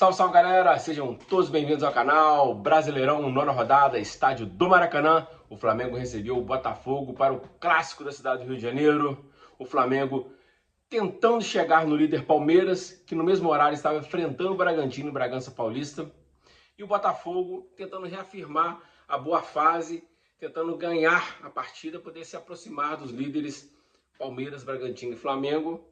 Salve, salve galera, sejam todos bem-vindos ao canal Brasileirão, nona rodada, estádio do Maracanã. O Flamengo recebeu o Botafogo para o clássico da cidade do Rio de Janeiro. O Flamengo tentando chegar no líder Palmeiras, que no mesmo horário estava enfrentando o Bragantino e Bragança Paulista. E o Botafogo tentando reafirmar a boa fase, tentando ganhar a partida, poder se aproximar dos líderes Palmeiras, Bragantino e Flamengo.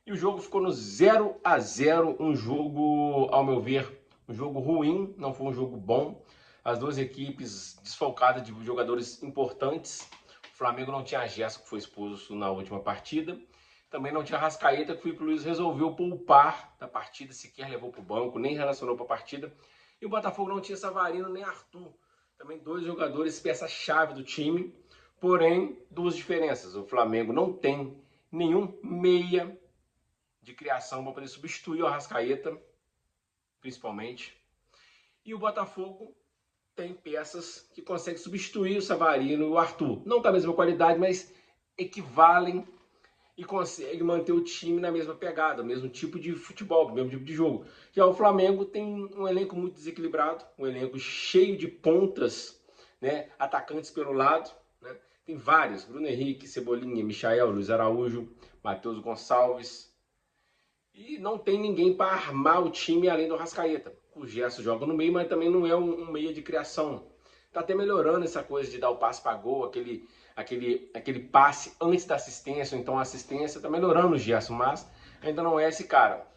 E o jogo ficou no 0-0, um jogo, ao meu ver, um jogo ruim, não foi um jogo bom. As duas equipes desfalcadas de jogadores importantes. O Flamengo não tinha Gerson, que foi expulso na última partida. Também não tinha Arrascaeta, que o Filipe Luiz resolveu poupar da partida, sequer levou para o banco, nem relacionou para a partida. E o Botafogo não tinha Savarino nem Arthur. Também dois jogadores, peça-chave do time. Porém, duas diferenças. O Flamengo não tem nenhum meia de criação para poder substituir o Arrascaeta, principalmente. E o Botafogo tem peças que conseguem substituir o Savarino e o Arthur. Não com a mesma qualidade, mas equivalem e conseguem manter o time na mesma pegada, o mesmo tipo de futebol, o mesmo tipo de jogo. Já o Flamengo tem um elenco muito desequilibrado, um elenco cheio de pontas, né, atacantes pelo lado, né? Tem vários, Bruno Henrique, Cebolinha, Michael, Luiz Araújo, Matheus Gonçalves. E não tem ninguém para armar o time além do Arrascaeta. O Gerson joga no meio, mas também não é um meio de criação. Tá até melhorando essa coisa de dar o passe para gol, aquele passe antes da assistência, ou então a assistência, tá melhorando o Gerson, mas ainda não é esse cara.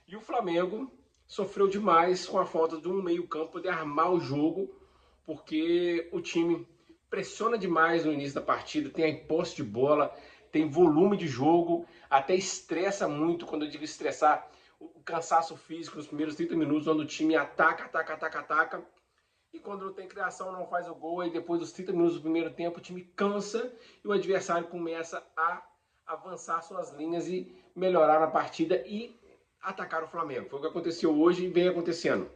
E o Flamengo sofreu demais com a falta de um meio-campo poder armar o jogo, porque o time pressiona demais no início da partida, tem a posse de bola, tem volume de jogo, até estressa muito. Quando eu digo estressar, o cansaço físico nos primeiros 30 minutos, onde o time ataca, e quando não tem criação, não faz o gol, e depois dos 30 minutos do primeiro tempo, o time cansa e o adversário começa a avançar suas linhas e melhorar na partida e atacar o Flamengo. Foi o que aconteceu hoje e vem acontecendo.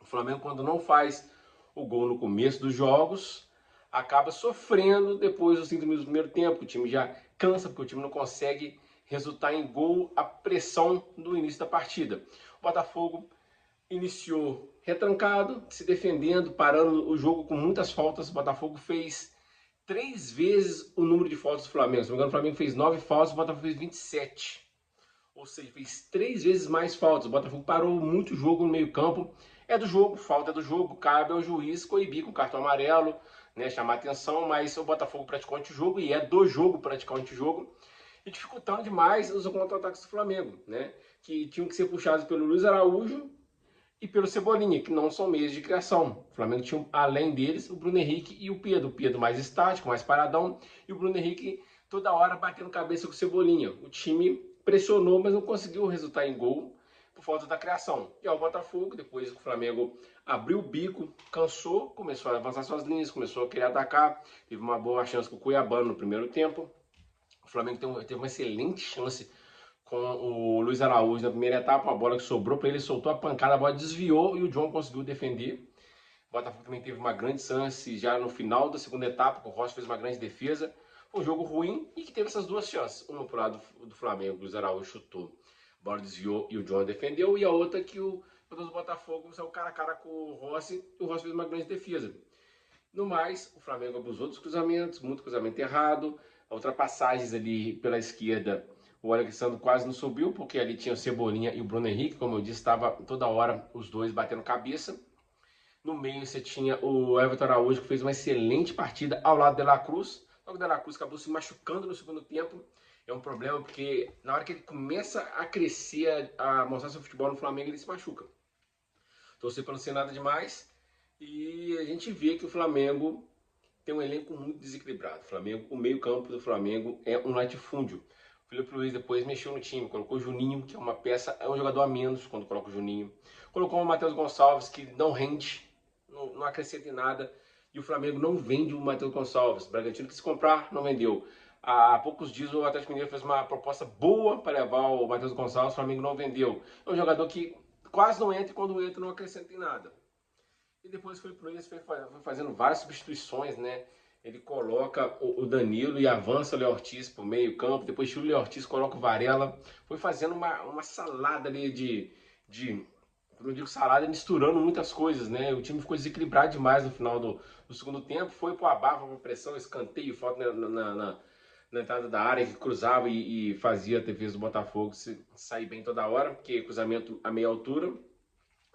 O Flamengo, quando não faz o gol no começo dos jogos, acaba sofrendo depois dos 30 minutos do primeiro tempo. O time já cansa, porque o time não consegue resultar em gol a pressão do início da partida. O Botafogo iniciou retrancado, se defendendo, parando o jogo com muitas faltas. O Botafogo fez 3 vezes o número de faltas do Flamengo. Se não me engano, o Flamengo fez 9 faltas, o Botafogo fez 27. Ou seja, fez 3 vezes mais faltas. O Botafogo parou muito o jogo no meio campo. É do jogo, falta do jogo, cabe ao juiz coibir com cartão amarelo, né, chamar atenção, mas o Botafogo praticou antijogo e é do jogo praticar o antijogo, e dificultando demais os contra-ataques do Flamengo, né, que tinham que ser puxados pelo Luiz Araújo e pelo Cebolinha, que não são meios de criação. O Flamengo tinha, além deles, o Bruno Henrique e o Pedro. O Pedro mais estático, mais paradão, e o Bruno Henrique toda hora batendo cabeça com o Cebolinha. O time pressionou, mas não conseguiu resultar em gol por falta da criação. E ao Botafogo, depois que o Flamengo abriu o bico, cansou, começou a avançar suas linhas, começou a querer atacar, teve uma boa chance com o Cuiabano no primeiro tempo. O Flamengo teve uma excelente chance com o Luiz Araújo na primeira etapa, a bola que sobrou para ele, soltou a pancada, a bola desviou e o John conseguiu defender. O Botafogo também teve uma grande chance já no final da segunda etapa, que o Rossi fez uma grande defesa. Foi um jogo ruim e que teve essas duas chances. Uma pro lado do Flamengo, o Luiz Araújo chutou, a bola desviou e o John defendeu. E a outra que o jogador do Botafogo saiu cara a cara com o Rossi e o Rossi fez uma grande defesa. No mais, o Flamengo abusou dos cruzamentos, muito cruzamento errado, ultrapassagens ali pela esquerda. O Alexandre quase não subiu, porque ali tinha o Cebolinha e o Bruno Henrique, como eu disse, estava toda hora os dois batendo cabeça. No meio você tinha o Everton Araújo, que fez uma excelente partida ao lado de De La Cruz. Só que o De La Cruz acabou se machucando no segundo tempo. É um problema, porque na hora que ele começa a crescer, a mostrar seu futebol no Flamengo, ele se machuca. Torcer para não ser nada demais. E a gente vê que o Flamengo tem um elenco muito desequilibrado. O meio-campo do Flamengo é um latifúndio. O Filipe Luiz depois mexeu no time, colocou o Juninho, que é uma peça, é um jogador a menos quando coloca o Juninho. Colocou o Matheus Gonçalves, que não rende, não acrescenta em nada. E o Flamengo não vende o Matheus Gonçalves. O Bragantino quis comprar, não vendeu. Há poucos dias o Atlético Mineiro fez uma proposta boa para levar o Matheus Gonçalves, o Flamengo não vendeu. É um jogador que quase não entra e quando entra não acrescenta em nada. E depois foi fazendo várias substituições, né? Ele coloca o Danilo e avança o Léo Ortiz para o meio campo, depois tira o Léo Ortiz, coloca o Varela. Foi fazendo uma salada ali de como eu digo, Salada misturando muitas coisas, né? O time ficou desequilibrado demais no final do segundo tempo, foi pro abafa, pra pressão, escanteio, falta na entrada da área, que cruzava e fazia a defesa do Botafogo sair bem toda hora, porque cruzamento a meia altura.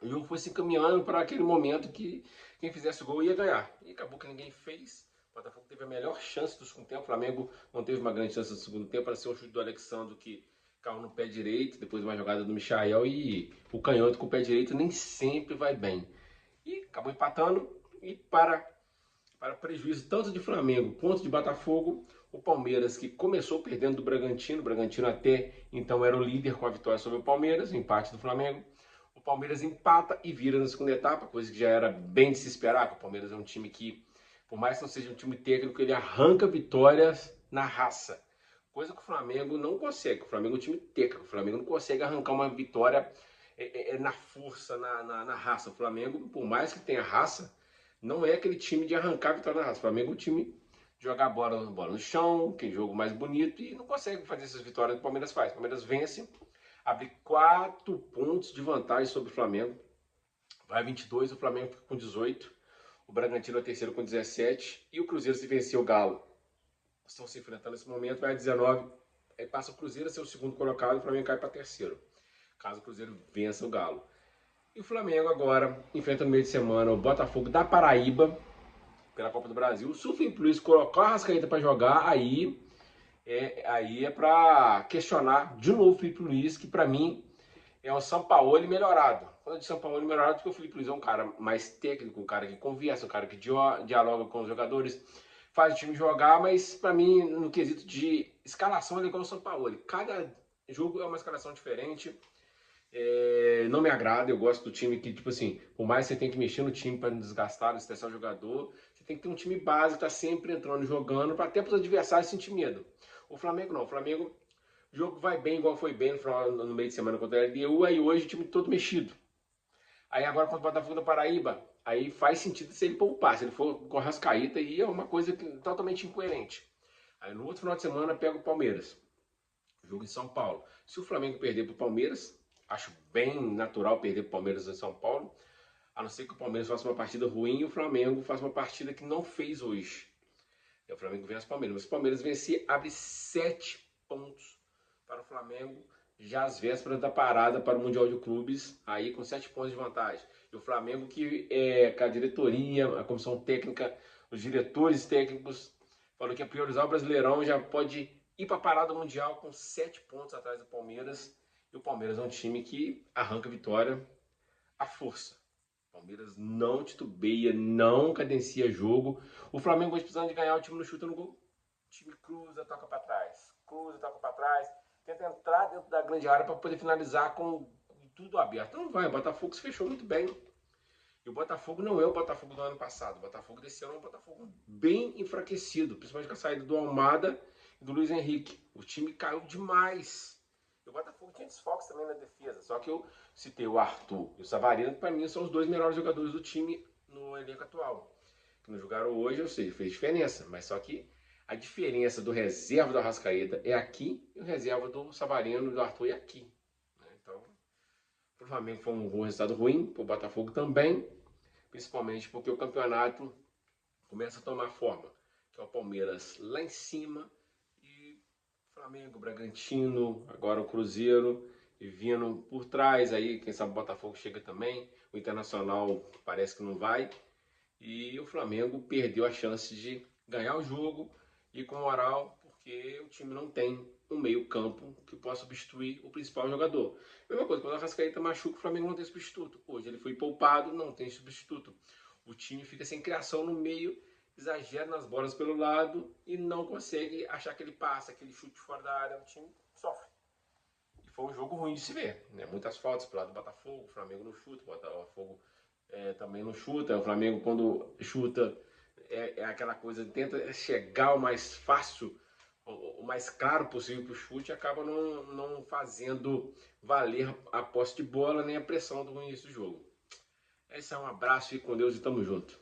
O jogo foi se encaminhando para aquele momento que quem fizesse o gol ia ganhar. E acabou que ninguém fez. O Botafogo teve a melhor chance do segundo tempo. O Flamengo não teve uma grande chance do segundo tempo, para ser um chute do Alexandre que caiu no pé direito, depois uma jogada do Michael, e o canhoto com o pé direito nem sempre vai bem. E acabou empatando, e para prejuízo tanto de Flamengo quanto de Botafogo, o Palmeiras, que começou perdendo do Bragantino, o Bragantino até então era o líder com a vitória sobre o Palmeiras, o empate do Flamengo. O Palmeiras empata e vira na segunda etapa, coisa que já era bem de se esperar, porque o Palmeiras é um time que, por mais que não seja um time técnico, ele arranca vitórias na raça. Coisa que o Flamengo não consegue. O Flamengo é um time técnico. O Flamengo não consegue arrancar uma vitória na força, na raça. O Flamengo, por mais que tenha raça, não é aquele time de arrancar vitória na raça. O Flamengo é um time de jogar bola no chão, que é jogo mais bonito, e não consegue fazer essas vitórias que o Palmeiras faz. O Palmeiras vence, abre 4 pontos de vantagem sobre o Flamengo. Vai 22, o Flamengo fica com 18. O Bragantino é o terceiro com 17. E o Cruzeiro, se vencer o Galo, estão se enfrentando nesse momento, vai a 19. Aí passa o Cruzeiro a ser o segundo colocado, o Flamengo cai para terceiro, caso o Cruzeiro vença o Galo. E o Flamengo agora enfrenta no meio de semana o Botafogo da Paraíba, pela Copa do Brasil. Se o Felipe Luiz colocar a Arrascaeta para jogar, aí é para questionar de novo o Felipe Luiz, que para mim é o Sampaoli melhorado. Quando eu digo Sampaoli melhorado, porque o Felipe Luiz é um cara mais técnico, um cara que conversa, um cara que dialoga com os jogadores, faz o time jogar, mas para mim, no quesito de escalação, ele é igual o Sampaoli. Cada jogo é uma escalação diferente. Não me agrada, eu gosto do time que, tipo assim, por mais que você tenha que mexer no time para não desgastar, não estressar o jogador, você tem que ter um time básico que tá sempre entrando, jogando, para até para os adversários sentir medo. O Flamengo não, o Flamengo, o jogo vai bem, igual foi bem no meio de semana contra a LDU, aí hoje o time todo mexido. Aí agora contra o Botafogo da Paraíba, aí faz sentido se ele poupar, se ele for com a Arrascaeta, aí é uma coisa totalmente incoerente. Aí no outro final de semana pega o Palmeiras, jogo em São Paulo. Se o Flamengo perder para o Palmeiras, acho bem natural perder para o Palmeiras em São Paulo, a não ser que o Palmeiras faça uma partida ruim e o Flamengo faça uma partida que não fez hoje. E o Flamengo vence o Palmeiras, mas se o Palmeiras vencer, abre 7 pontos para o Flamengo, já às vésperas da parada para o Mundial de Clubes, aí com 7 pontos de vantagem. E o Flamengo que com a diretoria, a comissão técnica, os diretores técnicos, falou que ia priorizar o Brasileirão, já pode ir para a parada mundial com 7 pontos atrás do Palmeiras. E o Palmeiras é um time que arranca vitória à força. O Palmeiras não titubeia, não cadencia jogo. O Flamengo hoje precisando de ganhar, o time não chuta no gol. O time cruza, toca para trás. Cruza, toca para trás. Tenta entrar dentro da grande área para poder finalizar com tudo aberto. Não vai, o Botafogo se fechou muito bem. E o Botafogo não é o Botafogo do ano passado. O Botafogo desse ano é um Botafogo bem enfraquecido, principalmente com a saída do Almada e do Luiz Henrique. O time caiu demais. E o Botafogo tinha desfalques também na defesa. Só que eu citei o Arthur e o Savarino, que para mim são os dois melhores jogadores do time no elenco atual. Que não jogaram hoje, ou seja, fez diferença. Mas só que a diferença do reserva do Arrascaeta é aqui e o reserva do Savarino e do Arthur é aqui. Então, para o Flamengo foi um resultado ruim, para o Botafogo também, principalmente porque o campeonato começa a tomar forma, que é o Palmeiras lá em cima e Flamengo, Bragantino, agora o Cruzeiro e vindo por trás, aí quem sabe o Botafogo chega também, o Internacional parece que não vai, e o Flamengo perdeu a chance de ganhar o jogo e com moral, porque o time não tem um meio campo que possa substituir o principal jogador. Mesma coisa, quando o Arrascaeta machuca, o Flamengo não tem substituto. Hoje ele foi poupado, não tem substituto. O time fica sem criação no meio, exagera nas bolas pelo lado e não consegue achar aquele passe, aquele chute fora da área. O time sofre. E foi um jogo ruim de se ver, né? Muitas faltas pelo lado do Botafogo, o Flamengo não chuta, o Botafogo também não chuta. O Flamengo, quando chuta, é aquela coisa, tenta chegar o mais fácil, o mais claro possível para o chute, e acaba não fazendo valer a posse de bola nem a pressão do início do jogo. Esse é um abraço, fique com Deus e tamo junto.